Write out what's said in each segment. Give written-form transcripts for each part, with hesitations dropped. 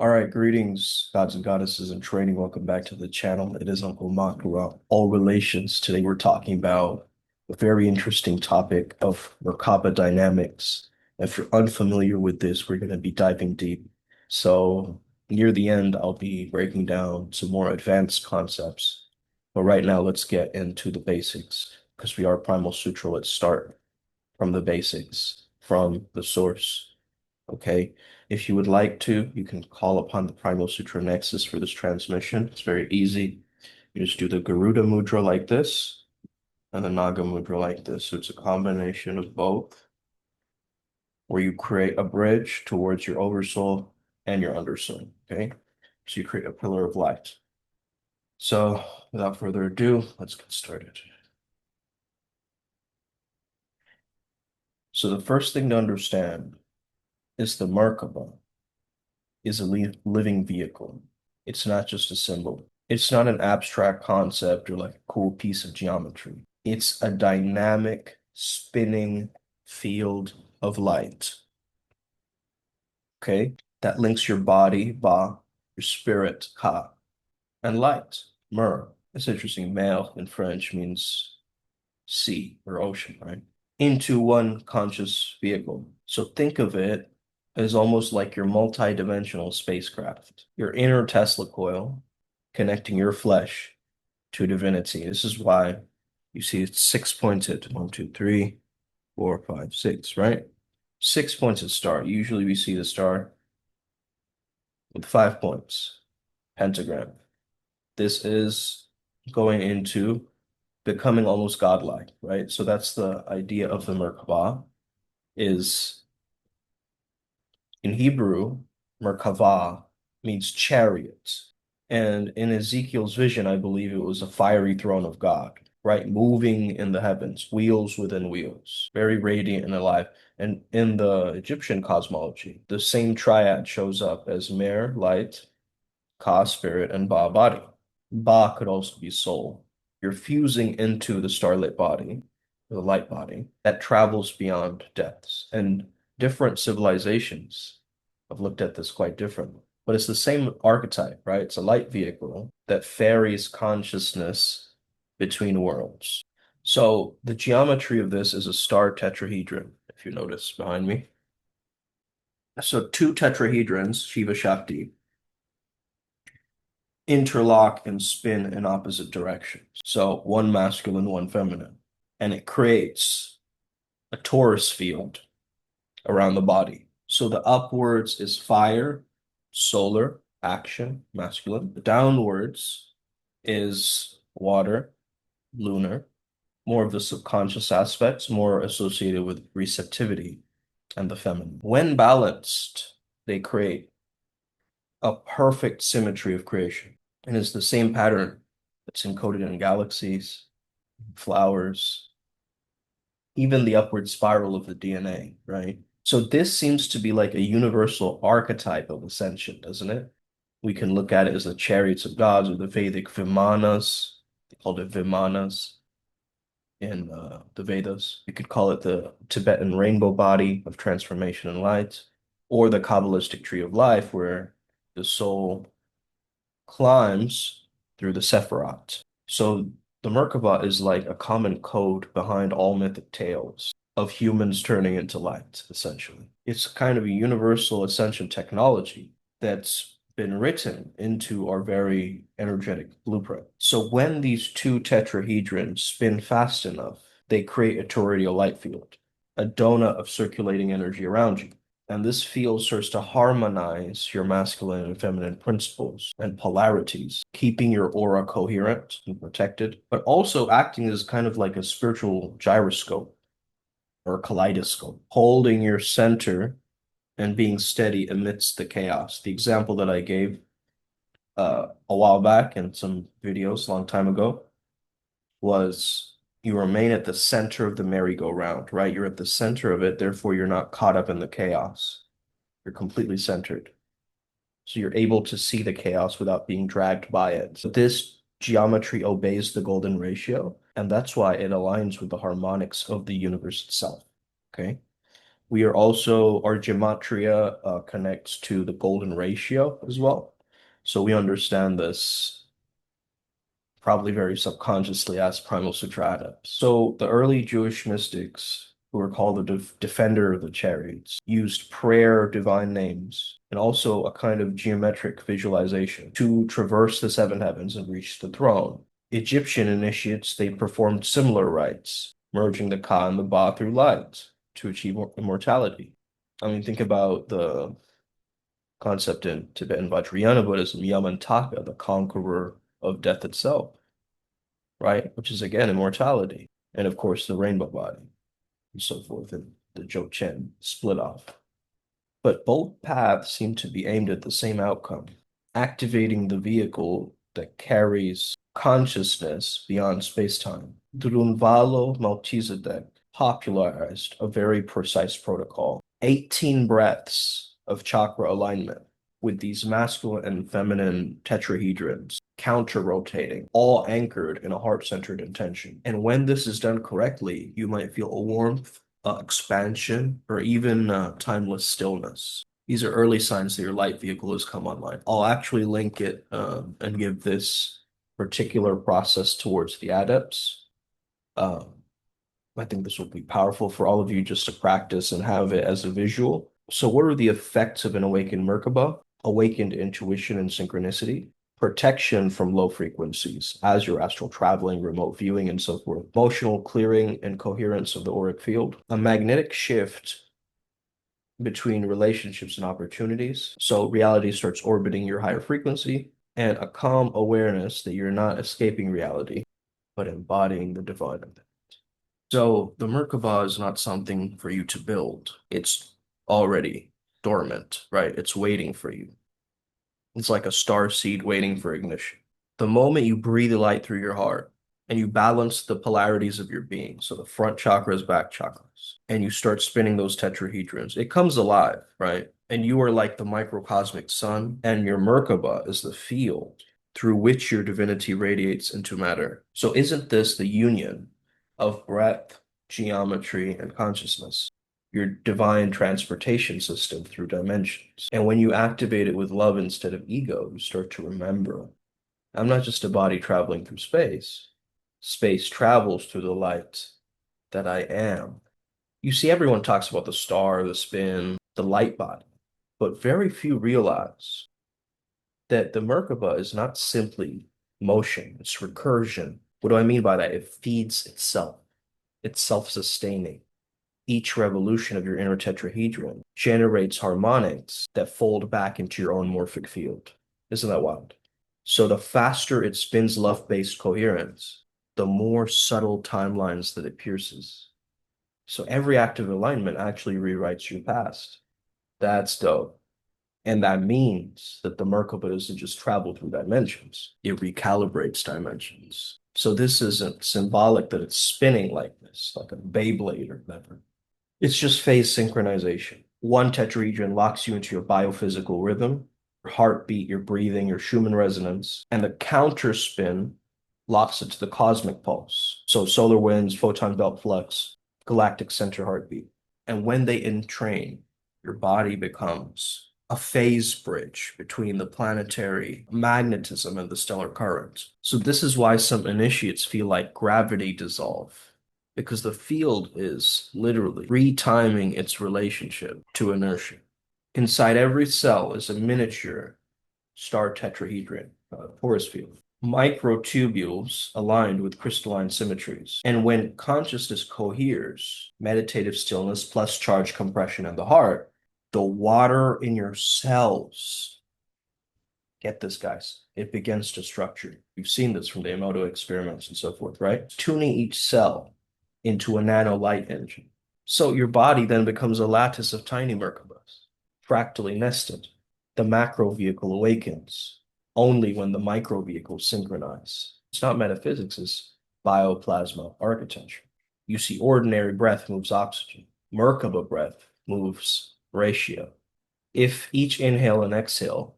All right, greetings, gods and goddesses in training. Welcome back to the channel. It is Uncle Makura, all relations. Today we're talking about a very interesting topic of Merkaba dynamics. If you're unfamiliar with this, we're going to be diving deep. So near the end, I'll be breaking down some more advanced concepts. But right now, let's get into the basics because we are Primal Sutra. Let's start from the basics, from the source. Okay. If you would like to, you can call upon the Primal Sutra Nexus for this transmission. It's very easy. You just do the Garuda Mudra like this and the Naga Mudra like this. So it's a combination of both where you create a bridge towards your oversoul and your undersoul. Okay. So you create a pillar of light. So without further ado, let's get started. So the first thing to understand is the Merkaba is a living vehicle. It's not just a symbol. It's not an abstract concept or like a cool piece of geometry. It's a dynamic, spinning field of light, okay? That links your body, ba, your spirit, ka, and light, mer. It's interesting. Mer in French means sea or ocean, right? Into one conscious vehicle. So think of it as almost like your multi-dimensional spacecraft, your inner Tesla coil connecting your flesh to divinity. This is why you see it's 6 pointed. 1, 2, 3, 4, 5, 6, right? 6 pointed star. Usually we see the star with 5 points, pentagram. This is going into becoming almost godlike, right? So that's the idea of the Merkaba is in Hebrew, Merkava means chariot. And in Ezekiel's vision, I believe it was a fiery throne of God, right? Moving in the heavens, wheels within wheels, very radiant and alive. And in the Egyptian cosmology, the same triad shows up as Mer, light, Ka, spirit, and Ba, body. Ba could also be soul. You're fusing into the starlit body, the light body, that travels beyond depths. And different civilizations have looked at this quite differently. But it's the same archetype, right? It's a light vehicle that ferries consciousness between worlds. So the geometry of this is a star tetrahedron, if you notice behind me. So two tetrahedrons, Shiva Shakti, interlock and spin in opposite directions. So one masculine, one feminine. And it creates a torus field around the body. So the upwards is fire, solar, action, masculine. The downwards is water, lunar, more of the subconscious aspects, more associated with receptivity and the feminine. When balanced, they create a perfect symmetry of creation. And it's the same pattern that's encoded in galaxies, flowers, even the upward spiral of the DNA, right? So this seems to be like a universal archetype of ascension, doesn't it? We can look at it as the chariots of gods or the Vedic Vimanas. They called it Vimanas in the Vedas. We could call it the Tibetan rainbow body of transformation and light, or the Kabbalistic tree of life, where the soul climbs through the Sephirot. So the Merkaba is like a common code behind all mythic tales of humans turning into light, essentially. It's kind of a universal ascension technology that's been written into our very energetic blueprint. So when these two tetrahedrons spin fast enough, they create a toroidal light field, a donut of circulating energy around you. And this field starts to harmonize your masculine and feminine principles and polarities, keeping your aura coherent and protected, but also acting as kind of like a spiritual gyroscope or a kaleidoscope, holding your center and being steady amidst the chaos. The example that I gave a while back in some videos a long time ago was you remain at the center of the merry-go-round, right? You're at the center of it, therefore you're not caught up in the chaos. You're completely centered. So you're able to see the chaos without being dragged by it. So this geometry obeys the golden ratio, and that's why it aligns with the harmonics of the universe itself. Okay. We are also, our gematria connects to the golden ratio as well. So we understand this probably very subconsciously as primal sutra adepts. So the early Jewish mystics, who were called the defender of the chariots, used prayer, divine names, and also a kind of geometric visualization to traverse the seven heavens and reach the throne. Egyptian initiates, they performed similar rites, merging the Ka and the Ba through light to achieve immortality. I mean, think about the concept in Tibetan Vajrayana Buddhism, Yamantaka, the conqueror of death itself, right? Which is again immortality. And of course, the rainbow body and so forth, and the Jochen split off. But both paths seem to be aimed at the same outcome, activating the vehicle that carries consciousness beyond space-time. Drunvalo Melchizedek popularized a very precise protocol, 18 breaths of chakra alignment with these masculine and feminine tetrahedrons counter-rotating, all anchored in a heart-centered intention. And when this is done correctly, you might feel a warmth, expansion, or even timeless stillness. These are early signs that your light vehicle has come online. I'll actually link it and give this particular process towards the adepts. Um, I think this will be powerful for all of you just to practice and have it as a visual. So, what are the effects of an awakened Merkaba? Awakened intuition and synchronicity, protection from low frequencies as you're astral traveling, remote viewing, and so forth, emotional clearing and coherence of the auric field, a magnetic shift between relationships and opportunities. So reality starts orbiting your higher frequency, and a calm awareness that you're not escaping reality, but embodying the divine. So the Merkaba is not something for you to build. It's already dormant, right? It's waiting for you. It's like a star seed waiting for ignition. The moment you breathe the light through your heart and you balance the polarities of your being, so the front chakras, back chakras, and you start spinning those tetrahedrons, it comes alive, right? And you are like the microcosmic sun, and your Merkaba is the field through which your divinity radiates into matter. So isn't this the union of breath, geometry, and consciousness? Your divine transportation system through dimensions. And when you activate it with love instead of ego, you start to remember, I'm not just a body traveling through space. Space travels through the light that I am. You see, everyone talks about the star, the spin, the light body, but very few realize that the Merkaba is not simply motion, it's recursion. What do I mean by that? It feeds itself. It's self-sustaining. Each revolution of your inner tetrahedron generates harmonics that fold back into your own morphic field. Isn't that wild? So the faster it spins love-based coherence, the more subtle timelines that it pierces. So every active alignment actually rewrites your past. That's dope. And that means that the Merkaba doesn't just travel through dimensions, it recalibrates dimensions. So this isn't symbolic that it's spinning like this, like a Beyblade or whatever. It's just phase synchronization. One tetrahedron locks you into your biophysical rhythm, your heartbeat, your breathing, your Schumann resonance, and the counter spin locks it to the cosmic pulse. So solar winds, photon belt flux, galactic center heartbeat. And when they entrain, your body becomes a phase bridge between the planetary magnetism and the stellar current. So this is why some initiates feel like gravity dissolve, because the field is literally retiming its relationship to inertia. Inside every cell is a miniature star tetrahedron, porous field, microtubules aligned with crystalline symmetries. And when consciousness coheres, meditative stillness plus charge compression in the heart, the water in your cells, get this, guys, it begins to structure. We've seen this from the Emoto experiments and so forth, right? Tuning each cell into a nano light engine. So your body then becomes a lattice of tiny Merkabas, fractally nested. The macro vehicle awakens only when the micro vehicles synchronize. It's not metaphysics, it's bioplasma architecture. You see, ordinary breath moves oxygen. Merkaba breath moves ratio. If each inhale and exhale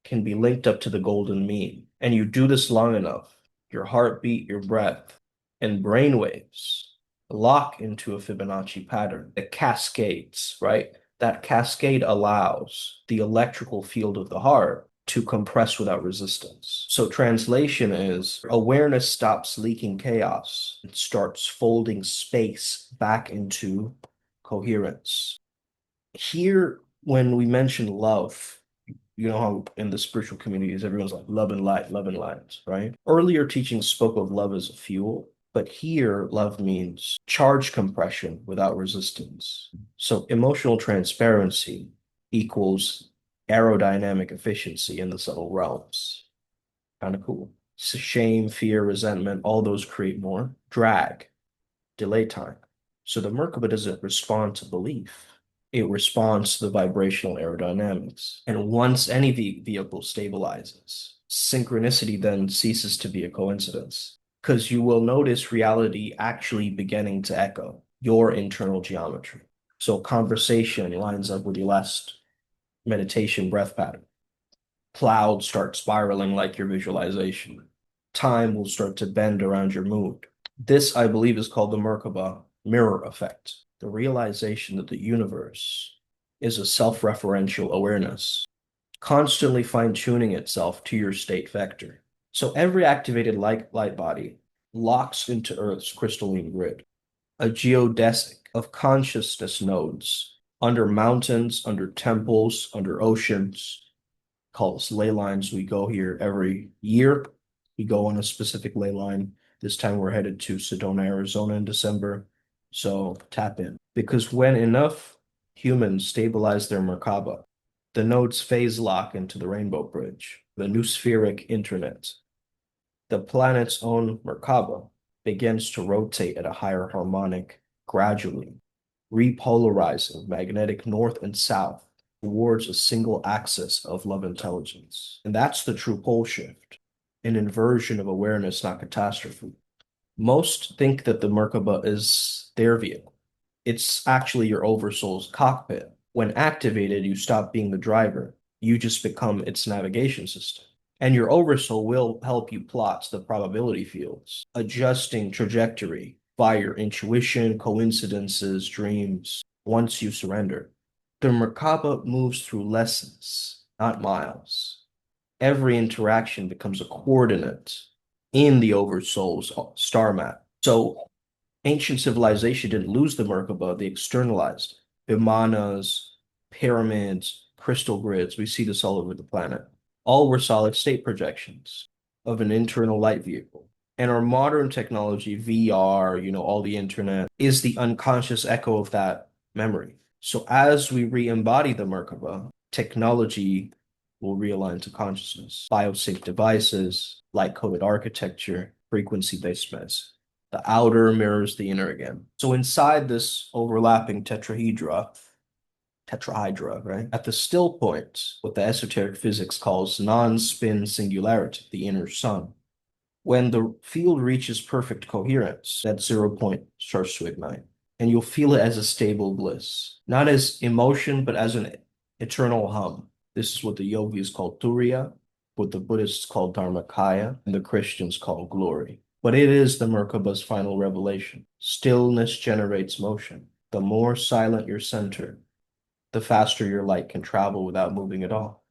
can be linked up to the golden mean, and you do this long enough, your heartbeat, your breath, and brain waves lock into a Fibonacci pattern. It cascades, right? That cascade allows the electrical field of the heart to compress without resistance. So translation is awareness stops leaking chaos and starts folding space back into coherence. Here, when we mention love, you know how in the spiritual communities, everyone's like love and light, right? Earlier teachings spoke of love as a fuel, but here love means charge compression without resistance. So emotional transparency equals aerodynamic efficiency in the subtle realms. Kind of cool. So shame, fear, resentment, all those create more drag, delay time. So the Merkaba doesn't respond to belief. It responds to the vibrational aerodynamics. And once any vehicle stabilizes, synchronicity then ceases to be a coincidence. Because you will notice reality actually beginning to echo your internal geometry. So conversation lines up with your last meditation breath pattern. Clouds start spiraling like your visualization. Time will start to bend around your mood. This, I believe, is called the Merkaba mirror effect, the realization that the universe is a self-referential awareness, constantly fine-tuning itself to your state vector. So every activated light body locks into Earth's crystalline grid, a geodesic of consciousness nodes under mountains, under temples, under oceans, calls ley lines. We go here every year. We go on a specific ley line. This time we're headed to Sedona, Arizona in December. So tap in. Because when enough humans stabilize their Merkaba, the nodes phase lock into the Rainbow Bridge, the new spheric internet. The planet's own Merkaba begins to rotate at a higher harmonic gradually, repolarizing magnetic north and south towards a single axis of love intelligence. And that's the true pole shift, an inversion of awareness, not catastrophe. Most think that the Merkaba is their vehicle. It's actually your oversoul's cockpit. When activated, you stop being the driver. You just become its navigation system. And your oversoul will help you plot the probability fields, adjusting trajectory by your intuition, coincidences, dreams, once you surrender. The Merkaba moves through lessons, not miles. Every interaction becomes a coordinate in the oversoul's star map. So ancient civilization didn't lose the Merkaba, they externalized it. Vimanas, pyramids, crystal grids, we see this all over the planet. All were solid state projections of an internal light vehicle. And our modern technology, VR, all the internet, is the unconscious echo of that memory. So as we re-embody the Merkaba, technology will realign to consciousness. Biosync devices, light-coded architecture, frequency-based meds. The outer mirrors the inner again. So inside this overlapping tetrahydra, right? At the still point, what the esoteric physics calls non-spin singularity, the inner sun. When the field reaches perfect coherence, that 0 point starts to ignite. And you'll feel it as a stable bliss, not as emotion, but as an eternal hum. This is what the yogis call turiya, what the Buddhists call dharmakaya, and the Christians call glory. But it is the Merkaba's final revelation. Stillness generates motion. The more silent your center, the faster your light can travel without moving at all.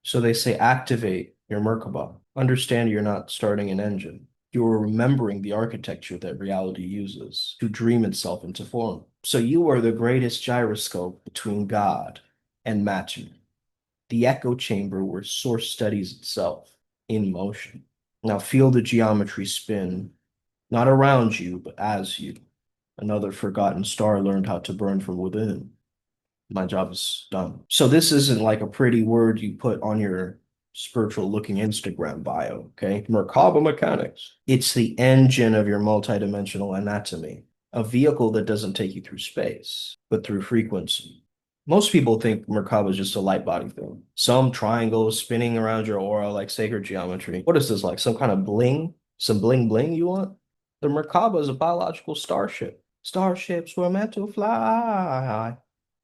So they say activate your Merkaba. Understand you're not starting an engine. You're remembering the architecture that reality uses to dream itself into form. So you are the greatest gyroscope between God and matter, the echo chamber where source studies itself in motion. Now feel the geometry spin, not around you, but as you. Another forgotten star learned how to burn from within. My job is done. So this isn't like a pretty word you put on your spiritual looking Instagram bio, okay? Merkaba mechanics. It's the engine of your multidimensional anatomy, a vehicle that doesn't take you through space, but through frequency. Most people think Merkaba is just a light body thing. Some triangles spinning around your aura like sacred geometry. What is this like? Some kind of bling? Some bling bling you want? The Merkaba is a biological starship. Starships were meant to fly.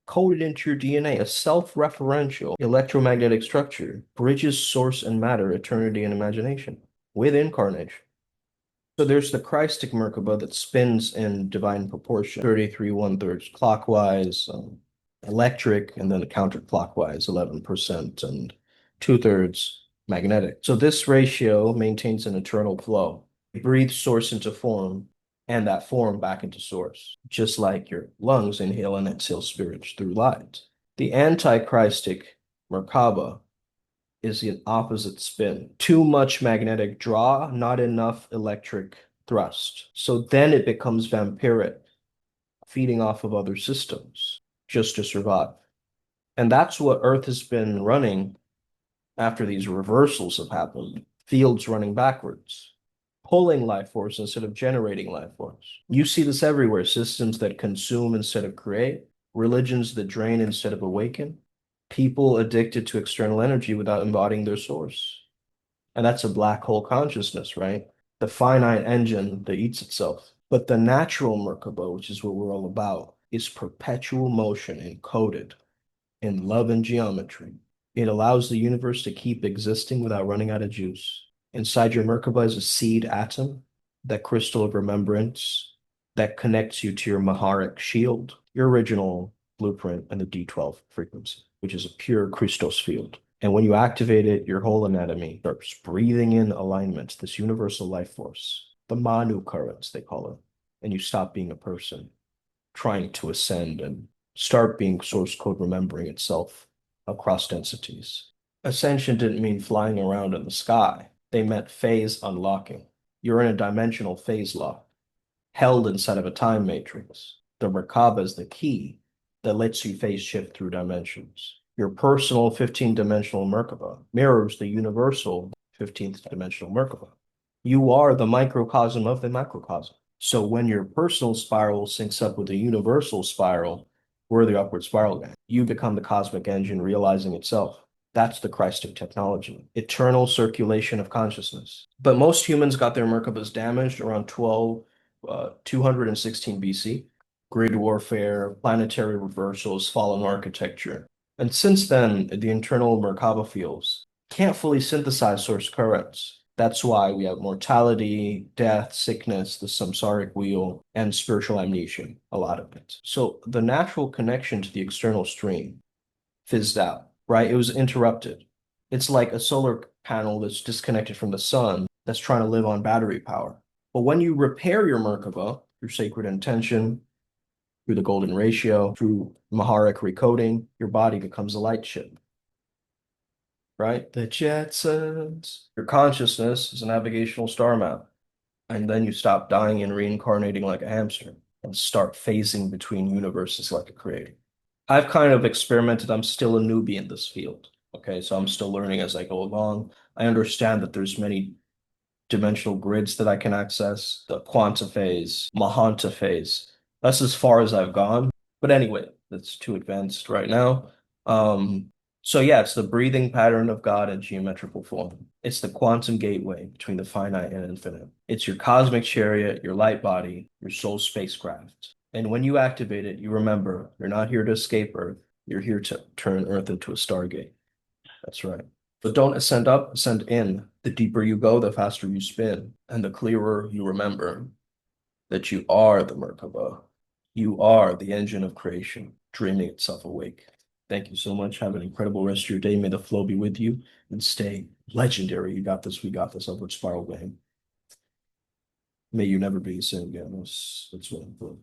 Coded into your DNA, a self-referential electromagnetic structure, bridges source and matter, eternity and imagination with incarnation. So there's the Christic Merkaba that spins in divine proportion, 33 1/3 clockwise, electric, and then counterclockwise, 11%, and 2/3 magnetic. So this ratio maintains an eternal flow. You breathe source into form, and that form back into source, just like your lungs inhale and exhale spirit through light. The antichristic Merkaba is the opposite spin. Too much magnetic draw, not enough electric thrust. So then it becomes vampiric, feeding off of other systems just to survive. And that's what Earth has been running after these reversals have happened. Fields running backwards, pulling life force instead of generating life force. You see this everywhere, systems that consume instead of create, religions that drain instead of awaken, people addicted to external energy without embodying their source. And that's a black hole consciousness, right? The finite engine that eats itself. But the natural Merkaba, which is what we're all about, is perpetual motion encoded in love and geometry. It allows the universe to keep existing without running out of juice. Inside your Merkaba is a seed atom, that crystal of remembrance that connects you to your Maharic shield, your original blueprint, and the D12 frequency, which is a pure Christos field. And when you activate it, your whole anatomy starts breathing in alignment, this universal life force, the Manu currents, they call it. And you stop being a person trying to ascend and start being source code remembering itself across densities. Ascension didn't mean flying around in the sky. They meant phase unlocking. You're in a dimensional phase lock, held inside of a time matrix. The Merkaba is the key that lets you phase shift through dimensions. Your personal 15-dimensional Merkaba mirrors the universal 15th dimensional Merkaba. You are the microcosm of the macrocosm. So when your personal spiral syncs up with the universal spiral, we're the upward spiral gang. You become the cosmic engine realizing itself. That's the Christic technology, eternal circulation of consciousness. But most humans got their Merkabas damaged around 216 BC. Grid warfare, planetary reversals, fallen architecture. And since then, the internal Merkaba fields can't fully synthesize source currents. That's why we have mortality, death, sickness, the samsaric wheel, and spiritual amnesia, a lot of it. So the natural connection to the external stream fizzed out, right? It was interrupted. It's like a solar panel that's disconnected from the sun that's trying to live on battery power. But when you repair your Merkaba through sacred intention, through the golden ratio, through Maharic recoding, your body becomes a light ship, right? The Jetsons. Your consciousness is a navigational star map. And then you stop dying and reincarnating like a hamster and start phasing between universes like a creator. I've kind of experimented. I'm still a newbie in this field. Okay, so I'm still learning as I go along. I understand that there's many dimensional grids that I can access, the quanta phase, Mahanta phase. That's as far as I've gone. But anyway, that's too advanced right now. Um, so yeah, it's the breathing pattern of God in geometrical form. It's the quantum gateway between the finite and infinite. It's your cosmic chariot, your light body, your soul spacecraft. And when you activate it, you remember you're not here to escape Earth. You're here to turn Earth into a stargate. That's right. But don't ascend up, ascend in. The deeper you go, the faster you spin, and the clearer you remember that you are the Merkaba. You are the engine of creation, dreaming itself awake. Thank you so much. Have an incredible rest of your day. May the flow be with you and stay legendary. You got this. We got this. Upward spiral game. May you never be the same again. That's what I'm doing.